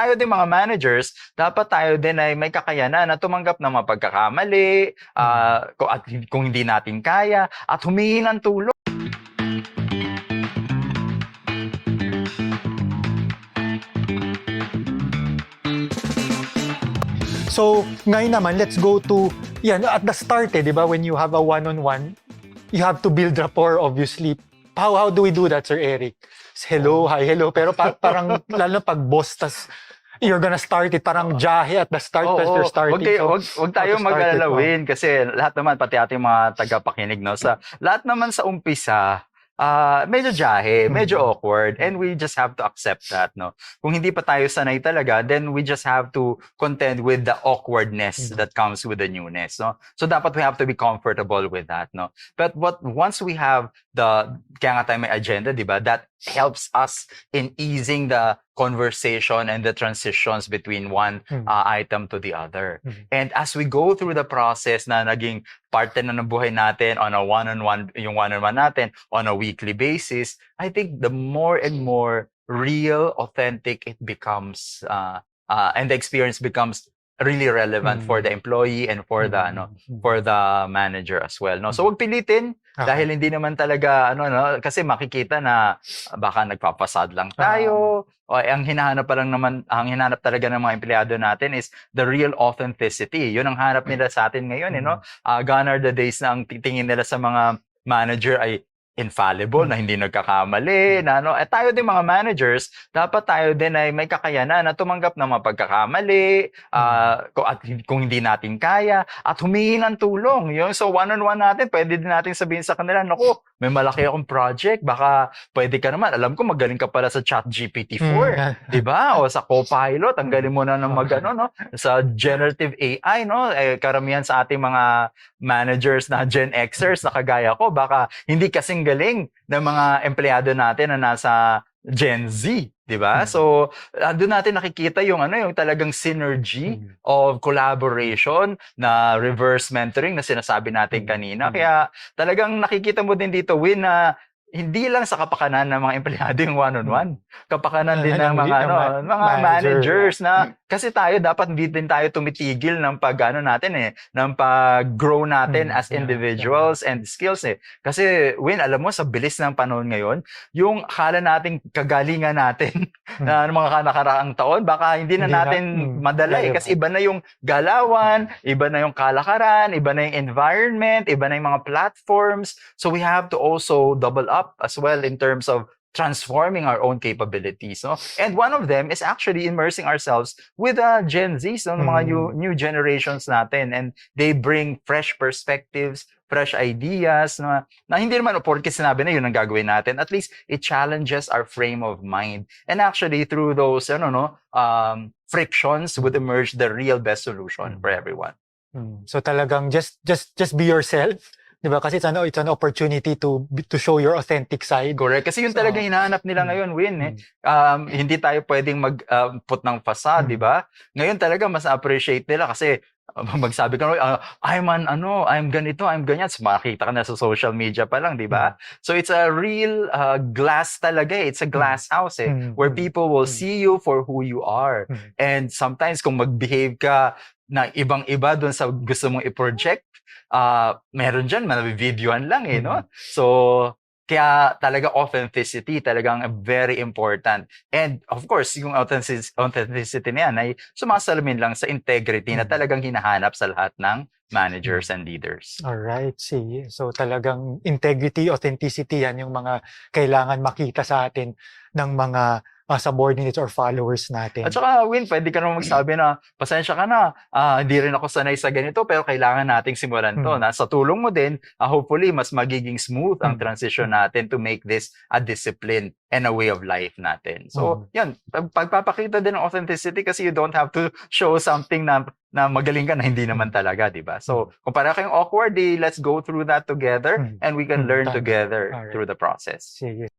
tayo din mga managers, dapat tayo din ay may kakayanan na tumanggap ng mga pagkakamali, kung hindi natin kaya, at humingi ng tulong. So, ngayon naman, let's go to, yan, at the start, di ba, when you have a one-on-one, you have to build rapport, obviously. How do we do that, Sir Eric? Hello, hi, hello. Pero parang, lalo pag boss, tas you're gonna start it, parang jahe at the start, tas you're starting. Wag tayo mag-alalawin kasi lahat naman, pati ating mga tagapakinig, no? Lahat naman sa umpisa, medyo jahe, medyo awkward, and we just have to accept that, no? Kung hindi pa tayo sanay talaga, then we just have to contend with the awkwardness that comes with the newness, no? So dapat we have to be comfortable with that, no? But once we have kaya nga tayo may agenda, di ba? That helps us in easing the conversation and the transitions between one item to the other. And as we go through the process na naging parte na ng buhay natin on a one-on-one, yung one-on-one natin on a weekly basis, I think the more and more real, authentic it becomes, and the experience becomes really relevant for the employee and for the manager as well, no? So wag pilitin dahil hindi naman talaga kasi makikita na baka nagpapasad lang tayo. Ang hinahanap talaga ng mga empleyado natin is the real authenticity. Yun ang hanap nila sa atin ngayon, gone are the days na ang titingin nila sa mga manager ay infallible, na hindi nagkakamali, tayo din mga managers, dapat tayo din ay may kakayanan na tumanggap ng mga pagkakamali, kung hindi natin kaya, at humingi ng tulong. So one-on-one natin, pwede din natin sabihin sa kanila, naku, may malaki akong project, baka pwede ka naman, alam ko magaling ka pala sa ChatGPT-4, di ba? O sa Copilot, ang galing mo na ng sa generative AI, karamihan sa ating mga managers na Gen Xers na kagaya ko, baka hindi kasing galing ng mga empleyado natin na nasa Gen Z, di ba? So, doon natin nakikita yung talagang synergy of collaboration na reverse mentoring na sinasabi natin kanina. Kaya talagang nakikita mo din dito, Win, na hindi lang sa kapakanan ng mga empleyado yung one-on-one. Kapakanan din ng mga managers na kasi tayo dapat hindi din tayo tumitigil ng ng pag-grow natin as individuals and skills Kasi Win, alam mo sa bilis ng panahon ngayon, yung akala nating kagalingan natin na mga nakaraang taon, baka hindi na natin madala kasi iba na yung galawan, iba na yung kalakaran, iba na yung environment, iba na yung mga platforms. So we have to also double up as well in terms of transforming our own capabilities, and one of them is actually immersing ourselves with Gen Zs, mga new generations natin, and they bring fresh perspectives, fresh ideas na hindi naman porke sinabi na yun ang gagawin natin. At least it challenges our frame of mind, and actually through those frictions would emerge the real best solution for everyone. So talagang just be yourself. Diba? Kasi it's an opportunity to show your authentic side. Correct. Kasi yun talaga hinahanap nila ngayon, Win. Hindi tayo pwedeng mag-put ng facade, di ba? Ngayon talaga mas appreciate nila kasi magsabi ka, I'm ganito, I'm ganyan. So, makikita ka na sa social media pa lang, di ba? So it's a real glass talaga. It's a glass house where people will see you for who you are. And sometimes kung mag-behave ka na ibang-iba doon sa gusto mong i-project, meron dyan, videoan lang no? So, kaya talaga authenticity talagang very important. And of course, yung authenticity na yan ay sumasalamin lang sa integrity na talagang hinahanap sa lahat ng managers and leaders. Alright, sige. So talagang integrity, authenticity, yan yung mga kailangan makita sa atin ng mga subordinates or followers natin. At saka, Win, pwede ka naman magsabi na, pasensya ka na, hindi rin ako sanay sa ganito, pero kailangan nating simulan to. Sa tulong mo din, hopefully, mas magiging smooth ang transition natin to make this a discipline and a way of life natin. So, yan, pagpapakita din ng authenticity kasi you don't have to show something na magaling ka na hindi naman talaga, di ba? So, kung para kayong awkward, let's go through that together and we can learn together through the process. Sige.